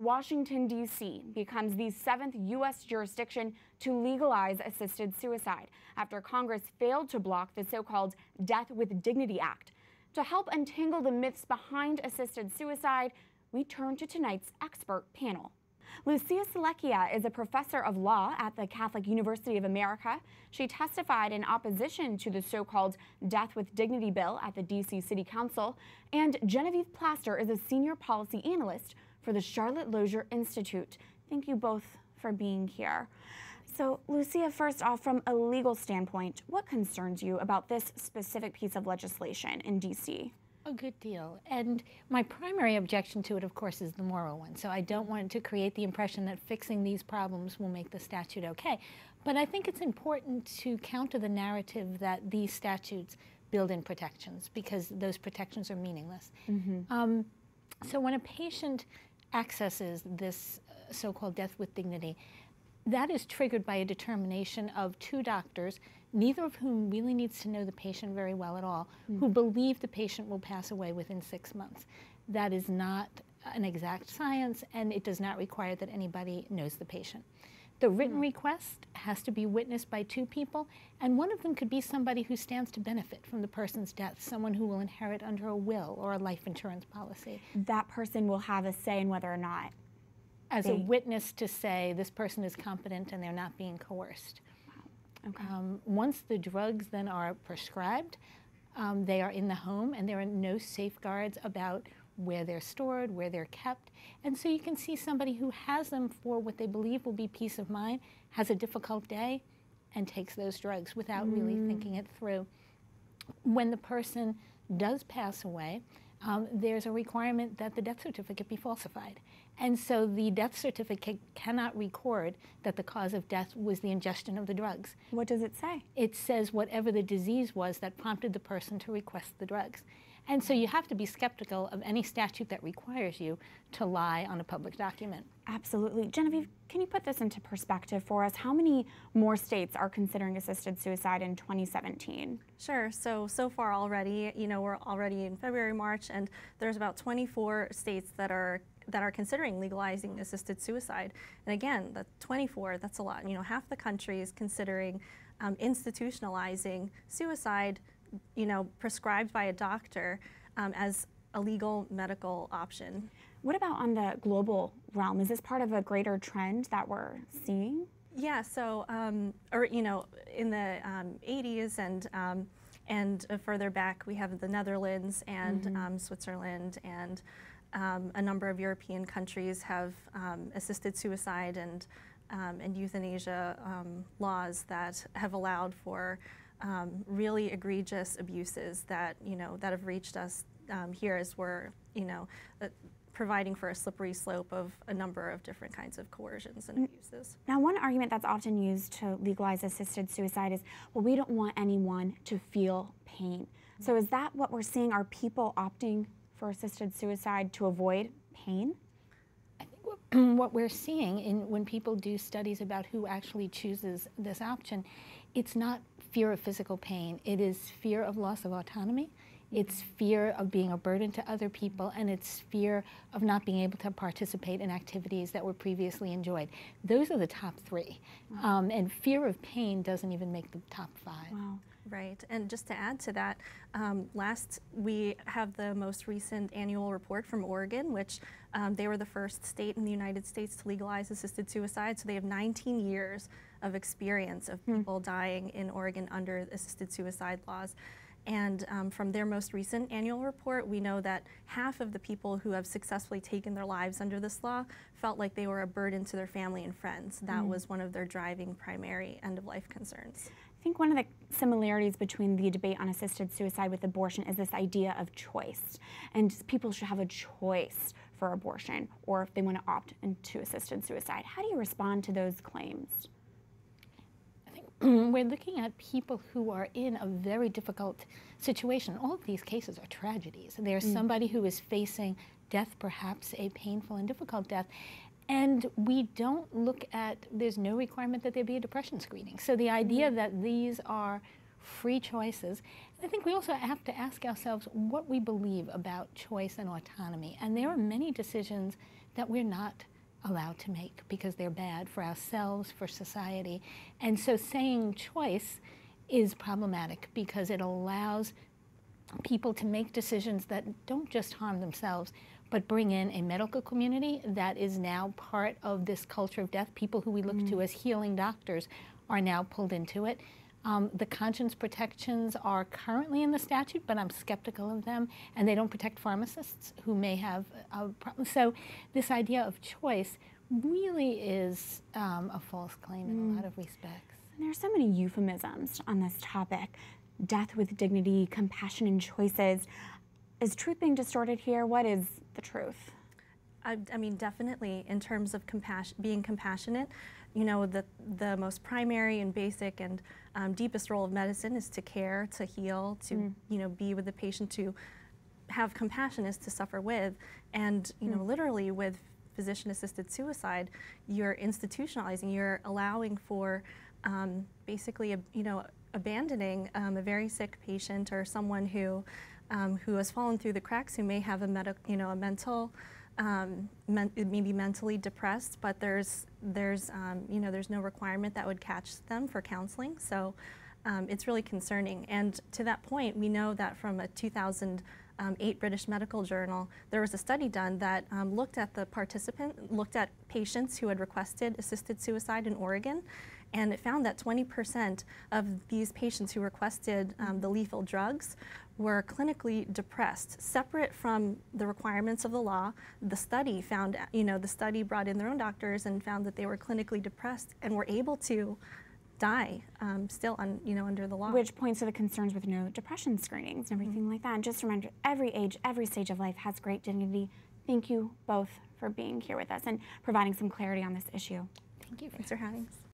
Washington, D.C. becomes the 7th U.S. jurisdiction to legalize assisted suicide after Congress failed to block the so-called Death with Dignity Act. To help untangle the myths behind assisted suicide, we turn to tonight's expert panel. Lucia Silecchia is a professor of law at the Catholic University of America. She testified in opposition to the so-called Death with Dignity bill at the D.C. City Council. And Genevieve Plaster is a senior policy analyst for the Charlotte Lozier Institute. Thank you both for being here. So, Lucia, first off, from a legal standpoint, what concerns you about this specific piece of legislation in D.C.? A good deal. And my primary objection to it, of course, is the moral one. So I don't want to create the impression that fixing these problems will make the statute okay. But I think it's important to counter the narrative that these statutes build in protections, because those protections are meaningless. So when a patient accesses this so-called death with dignity, that is triggered by a determination of two doctors, neither of whom really needs to know the patient very well at all, who believe the patient will pass away within 6 months. That is not an exact science, and it does not require that anybody knows the patient. The written request has to be witnessed by two people, and one of them could be somebody who stands to benefit from the person's death, someone who will inherit under a will or a life insurance policy. That person will have a say in whether or not as a witness to say this person is competent and they're not being coerced. Wow. Okay. Once the drugs then are prescribed, they are in the home, and there are no safeguards about where they're stored, where they're kept. And so you can see somebody who has them for what they believe will be peace of mind, has a difficult day, and takes those drugs without really thinking it through. When the person does pass away, there's a requirement that the death certificate be falsified. And so the death certificate cannot record that the cause of death was the ingestion of the drugs. What does it say? It says whatever the disease was that prompted the person to request the drugs. And so you have to be skeptical of any statute that requires you to lie on a public document. Absolutely. Genevieve, can you put this into perspective for us? How many more states are considering assisted suicide in 2017? Sure. So far already, we're already in February, March, and there's about 24 states that are considering legalizing assisted suicide. And again, the 24, that's a lot. Half the country is considering institutionalizing suicide, prescribed by a doctor as a legal medical option. What about on the global realm? Is this part of a greater trend that we're seeing? Yeah, so, in the 80s and further back, we have the Netherlands and Switzerland, and a number of European countries have assisted suicide and euthanasia laws that have allowed for really egregious abuses that that have reached us here, as we're providing for a slippery slope of a number of different kinds of coercions and abuses. Now, one argument that's often used to legalize assisted suicide is, well, we don't want anyone to feel pain. So is that what we're seeing? Are people opting for assisted suicide to avoid pain? I think what we're seeing when people do studies about who actually chooses this option, it's not fear of physical pain. It is fear of loss of autonomy. It's fear of being a burden to other people, and it's fear of not being able to participate in activities that were previously enjoyed. Those are the top three. Wow. And fear of pain doesn't even make the top 5. Wow. Right, and just to add to that, we have the most recent annual report from Oregon, which they were the first state in the United States to legalize assisted suicide. So they have 19 years of experience of people dying in Oregon under assisted suicide laws. And from their most recent annual report, we know that half of the people who have successfully taken their lives under this law felt like they were a burden to their family and friends. That was one of their driving primary end-of-life concerns. I think one of the similarities between the debate on assisted suicide with abortion is this idea of choice. And people should have a choice for abortion, or if they want to opt into assisted suicide. How do you respond to those claims? I think we're looking at people who are in a very difficult situation. All of these cases are tragedies. There's somebody who is facing death, perhaps a painful and difficult death. And we don't look at, there's no requirement that there be a depression screening. So the idea that these are free choices, I think we also have to ask ourselves what we believe about choice and autonomy. And there are many decisions that we're not allowed to make because they're bad for ourselves, for society. And so saying choice is problematic because it allows people to make decisions that don't just harm themselves, but bring in a medical community that is now part of this culture of death. People who we look to as healing doctors are now pulled into it. The conscience protections are currently in the statute, but I'm skeptical of them, and they don't protect pharmacists who may have problems. So this idea of choice really is a false claim in a lot of respects. And there are so many euphemisms on this topic. Death with dignity, compassion and choices. Is truth being distorted here? What is the truth? I mean, definitely in terms of being compassionate, you know, the most primary and basic and deepest role of medicine is to care, to heal, to, you know, be with the patient, to have compassion is to suffer with. And, you know, literally with physician-assisted suicide, you're institutionalizing, you're allowing for basically, you know, abandoning a very sick patient or someone who has fallen through the cracks, who may have a mental, maybe mentally depressed, but there's you know, there's no requirement that would catch them for counseling. So it's really concerning. And to that point, we know that from a 2008 British Medical Journal, there was a study done that looked at patients who had requested assisted suicide in Oregon. And it found that 20% of these patients who requested the lethal drugs were clinically depressed, separate from the requirements of the law. The study found, you know, the study brought in their own doctors and found that they were clinically depressed and were able to die still you know, under the law. Which points to the concerns with no depression screenings and everything like that. And just remember, every age, every stage of life has great dignity. Thank you both for being here with us and providing some clarity on this issue. Thank you. Thanks for having us.